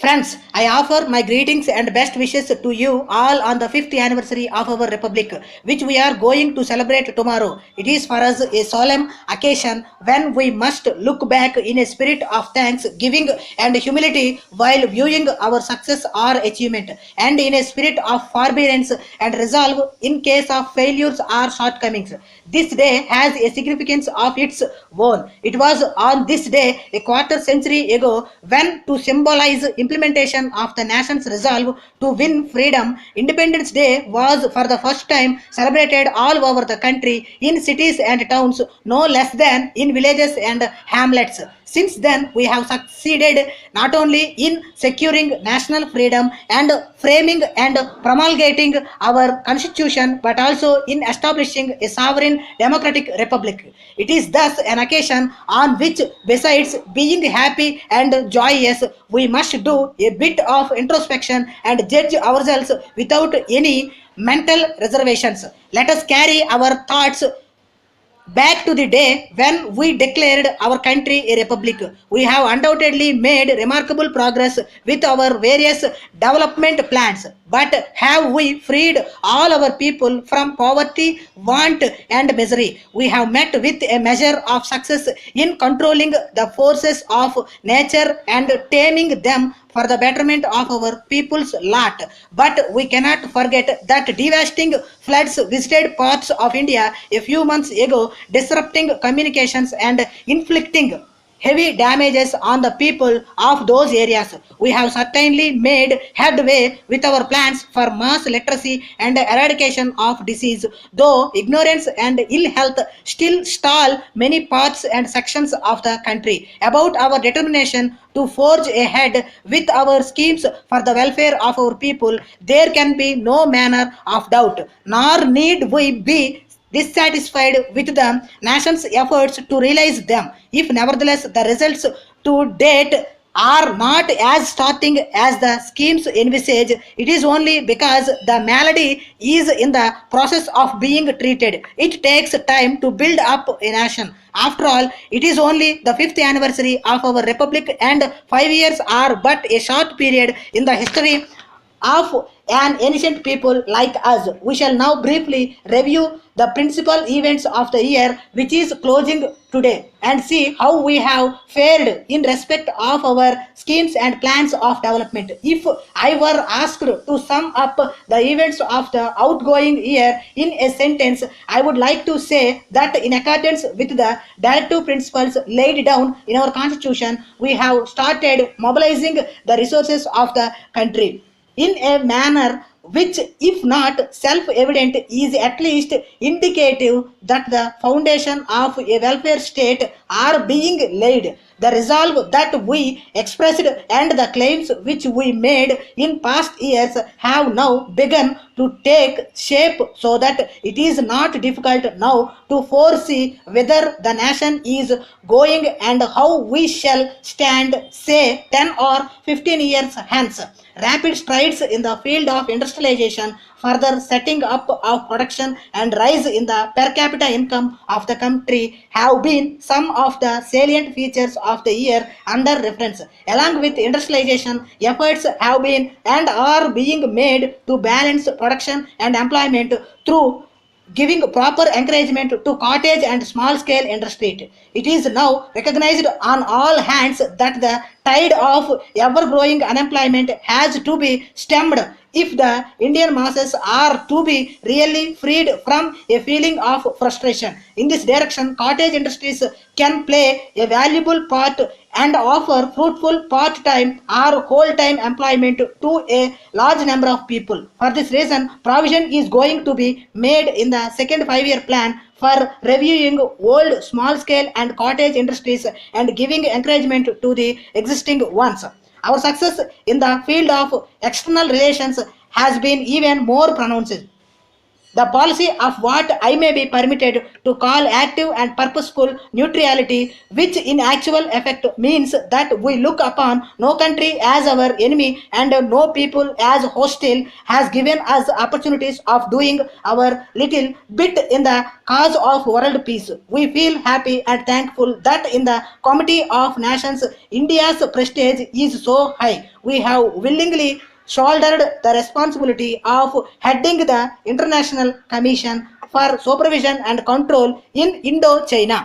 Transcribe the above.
Friends, I offer my greetings and best wishes to you all on the 5th anniversary of our Republic, which we are going to celebrate tomorrow. It is for us a solemn occasion when we must look back in a spirit of thanks, giving, and humility while viewing our success or achievement, and in a spirit of forbearance and resolve in case of failures or shortcomings. This day has a significance of its own. It was on this day, a quarter century ago, when to symbolize implementation of the nation's resolve to win freedom, Independence Day was for the first time celebrated all over the country in cities and towns, no less than in villages and hamlets. Since then, we have succeeded not only in securing national freedom and framing and promulgating our constitution, but also in establishing a sovereign democratic republic. It is thus an occasion on which, besides being happy and joyous, we must do a bit of introspection and judge ourselves without any mental reservations. Let us carry our thoughts back to the day when we declared our country a republic. We have undoubtedly made remarkable progress with our various development plans. But have we freed all our people from poverty, want, and misery? We have met with a measure of success in controlling the forces of nature and taming them for the betterment of our people's lot. But we cannot forget that devastating floods visited parts of India a few months ago, disrupting communications and inflicting heavy damages on the people of those areas. We have certainly made headway with our plans for mass literacy and eradication of disease, though ignorance and ill health still stall many parts and sections of the country. About our determination to forge ahead with our schemes for the welfare of our people, there can be no manner of doubt, nor need we be dissatisfied with the nation's efforts to realize them. If nevertheless the results to date are not as startling as the schemes envisage, it is only because the malady is in the process of being treated. It takes time to build up a nation. After all, it is only the 5th anniversary of our republic, and 5 years are but a short period in the history of an ancient people like us. We shall now briefly review the principal events of the year which is closing today and see how we have fared in respect of our schemes and plans of development. If I were asked to sum up the events of the outgoing year in a sentence, I would like to say that in accordance with the directive principles laid down in our constitution, we have started mobilizing the resources of the country in a manner which, if not self evident, is at least indicative that the foundation of a welfare state are being laid. The resolve that we expressed and the claims which we made in past years have now begun to take shape, so that it is not difficult now to foresee whether the nation is going and how we shall stand, say, 10 or 15 years hence. Rapid strides in the field of industrialization, further setting up of production, and rise in the per capita income of the country have been some of the salient features of the year under reference. Along with industrialization, efforts have been and are being made to balance production and employment through giving proper encouragement to cottage and small scale industry. It is now recognized on all hands that the tide of ever growing unemployment has to be stemmed if the Indian masses are to be really freed from a feeling of frustration. In this direction, cottage industries can play a valuable part and offer fruitful part-time or whole-time employment to a large number of people. For this reason, provision is going to be made in the second 5-year plan for reviewing old small-scale and cottage industries and giving encouragement to the existing ones. Our success in the field of external relations has been even more pronounced. the policy of what I may be permitted to call active and purposeful neutrality, which in actual effect means that we look upon no country as our enemy and no people as hostile, has given us opportunities of doing our little bit in the cause of world peace. We feel happy and thankful that in the Committee of Nations, India's prestige is so high. We have willingly shouldered the responsibility of heading the International Commission for Supervision and Control in Indochina.